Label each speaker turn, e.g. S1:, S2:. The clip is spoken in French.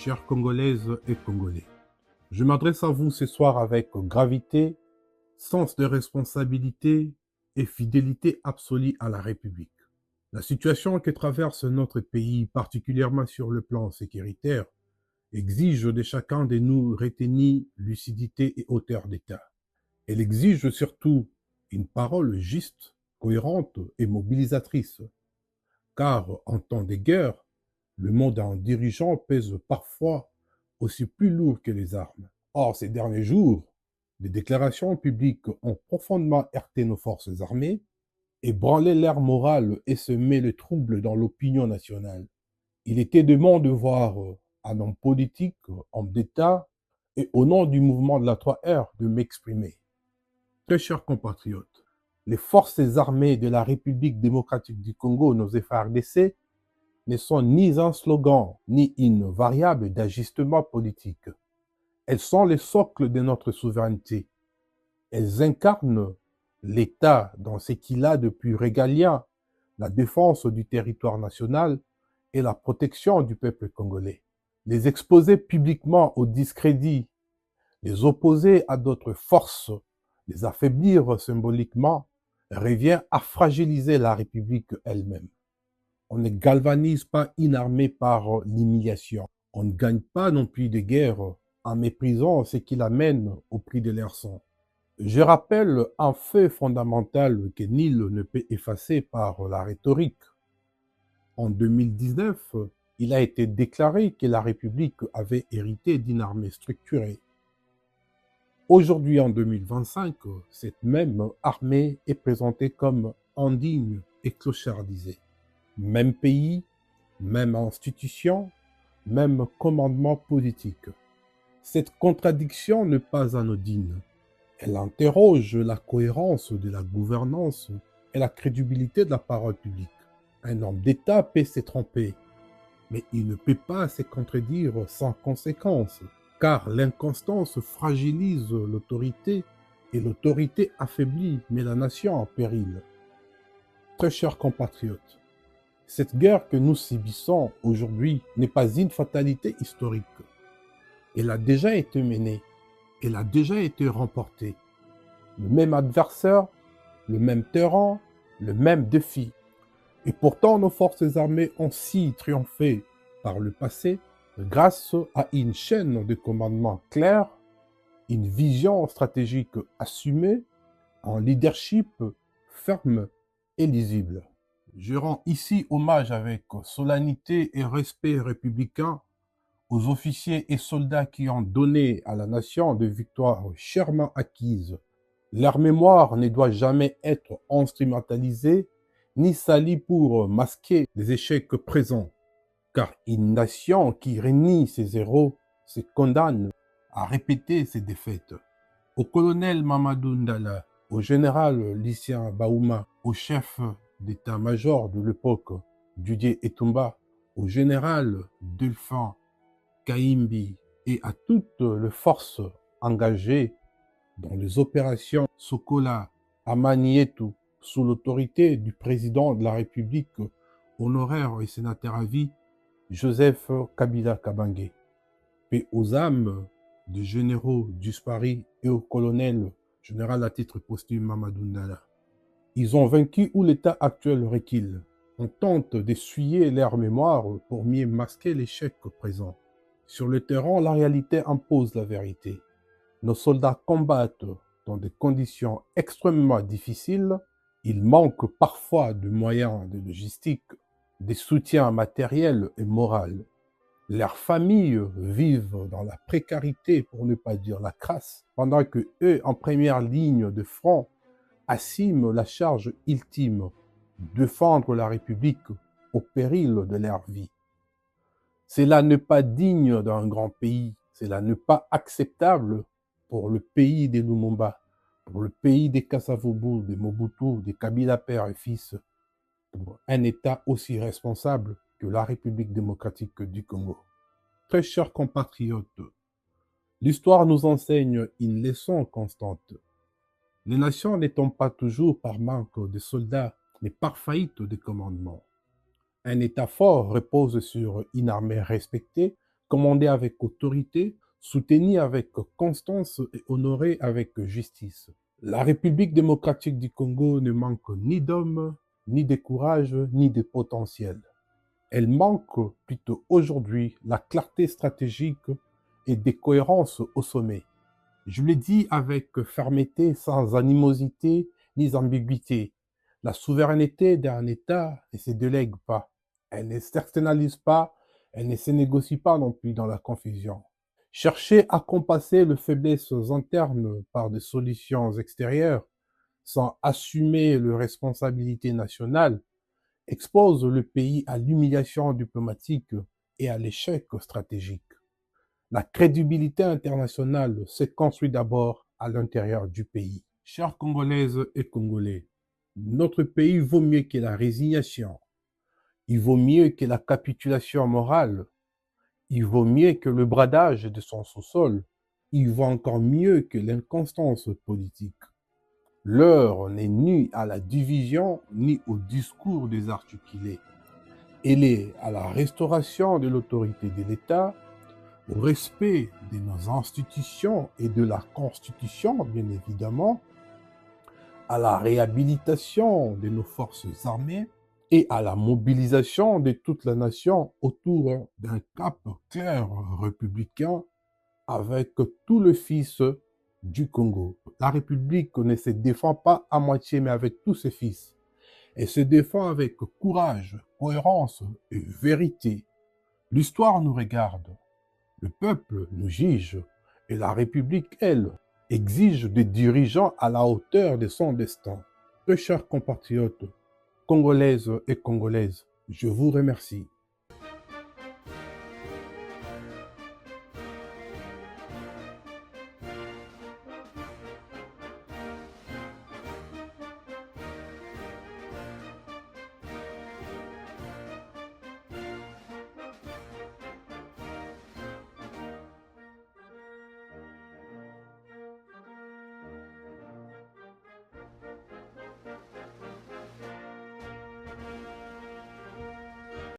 S1: chères Congolaises et Congolais. Je m'adresse à vous ce soir avec gravité, sens de responsabilité et fidélité absolue à la République. La situation que traverse notre pays, particulièrement sur le plan sécuritaire, exige de chacun de nous retenir lucidité et hauteur d'État. Elle exige surtout une parole juste, cohérente et mobilisatrice, car en temps de guerre, le mot d'un dirigeant pèse parfois aussi plus lourd que les armes. Or, ces derniers jours, des déclarations publiques ont profondément heurté nos forces armées, ébranlé l'air moral et semé le trouble dans l'opinion nationale. Il était de mon devoir, un homme politique, homme d'État, et au nom du mouvement de la 3R, de m'exprimer. Très chers compatriotes, les forces armées de la République démocratique du Congo, nos FARDC, ne sont ni un slogan, ni une variable d'ajustement politique. Elles sont le socle de notre souveraineté. Elles incarnent l'État dans ce qu'il a de plus régalien, la défense du territoire national et la protection du peuple congolais. Les exposer publiquement au discrédit, les opposer à d'autres forces, les affaiblir symboliquement, revient à fragiliser la République elle-même. On ne galvanise pas une armée par l'humiliation. On ne gagne pas non plus de guerre en méprisant ce qui l'amène au prix de leur sang. Je rappelle un fait fondamental que nul ne peut effacer par la rhétorique. En 2019, il a été déclaré que la République avait hérité d'une armée structurée. Aujourd'hui, en 2025, cette même armée est présentée comme indigne et clochardisée. Même pays, même institution, même commandement politique. Cette contradiction n'est pas anodine. Elle interroge la cohérence de la gouvernance et la crédibilité de la parole publique. Un homme d'État peut se tromper, mais il ne peut pas se contredire sans conséquence, car l'inconstance fragilise l'autorité et l'autorité affaiblit met la nation en péril. Très chers compatriotes, cette guerre que nous subissons aujourd'hui n'est pas une fatalité historique. Elle a déjà été menée, elle a déjà été remportée. Le même adversaire, le même terrain, le même défi. Et pourtant, nos forces armées ont si triomphé par le passé grâce à une chaîne de commandement claire, une vision stratégique assumée, un leadership ferme et lisible. Je rends ici hommage avec solennité et respect républicain aux officiers et soldats qui ont donné à la nation des victoires chèrement acquises. Leur mémoire ne doit jamais être instrumentalisée ni salie pour masquer les échecs présents, car une nation qui renie ses héros se condamne à répéter ses défaites. Au colonel Mamadou Ndala, au général Lucien Baouma, au chef d'état-major de l'époque, Didier Etumba, au général Delphin Kaimbi et à toutes les forces engagées dans les opérations Sokola, Amanietou, sous l'autorité du président de la République, honoraire et sénateur à vie, Joseph Kabila Kabange, et aux âmes des généraux disparus et au colonel général à titre posthume Mamadou Ndala. Ils ont vaincu où l'État actuel recule. On tente d'essuyer leur mémoire pour mieux masquer l'échec présent. Sur le terrain, la réalité impose la vérité. Nos soldats combattent dans des conditions extrêmement difficiles. Il manque parfois de moyens de logistique, des soutiens matériels et moraux. Leurs familles vivent dans la précarité, pour ne pas dire la crasse, pendant que eux, en première ligne de front, assument la charge ultime, défendre la République au péril de leur vie. Cela n'est pas digne d'un grand pays, cela n'est pas acceptable pour le pays des Lumumba, pour le pays des Kasavubu, des Mobutu, des Kabila père et fils, pour un État aussi responsable que la République démocratique du Congo. Très chers compatriotes, l'histoire nous enseigne une leçon constante. Les nations ne tombent pas toujours par manque de soldats, mais par faillite de commandement. Un État fort repose sur une armée respectée commandé avec autorité, soutenu avec constance et honoré avec justice. La République démocratique du Congo ne manque ni d'hommes, ni de courage, ni de potentiel. Elle manque plutôt aujourd'hui la clarté stratégique et des cohérences au sommet. Je le dis avec fermeté, sans animosité ni ambiguïté. La souveraineté d'un État ne se délègue pas, elle ne s'externalise pas, elle ne se négocie pas non plus dans la confusion. Chercher à compenser les faiblesses internes par des solutions extérieures, sans assumer les responsabilités nationales, expose le pays à l'humiliation diplomatique et à l'échec stratégique. La crédibilité internationale se construit d'abord à l'intérieur du pays. Chères Congolaises et Congolais, notre pays vaut mieux que la résignation, il vaut mieux que la capitulation morale, il vaut mieux que le bradage de son sous-sol, il vaut encore mieux que l'inconstance politique. L'heure n'est ni à la division ni au discours désarticulé. Elle est à la restauration de l'autorité de l'État, au respect de nos institutions et de la Constitution, bien évidemment, à la réhabilitation de nos forces armées et à la mobilisation de toute la nation autour d'un cap clair républicain avec tout le fils du Congo. La République ne se défend pas à moitié, mais avec tous ses fils. Elle se défend avec courage, cohérence et vérité. L'histoire nous regarde. Le peuple nous juge et la République, elle, exige des dirigeants à la hauteur de son destin. Très chers compatriotes, Congolaises et Congolaises, je vous remercie.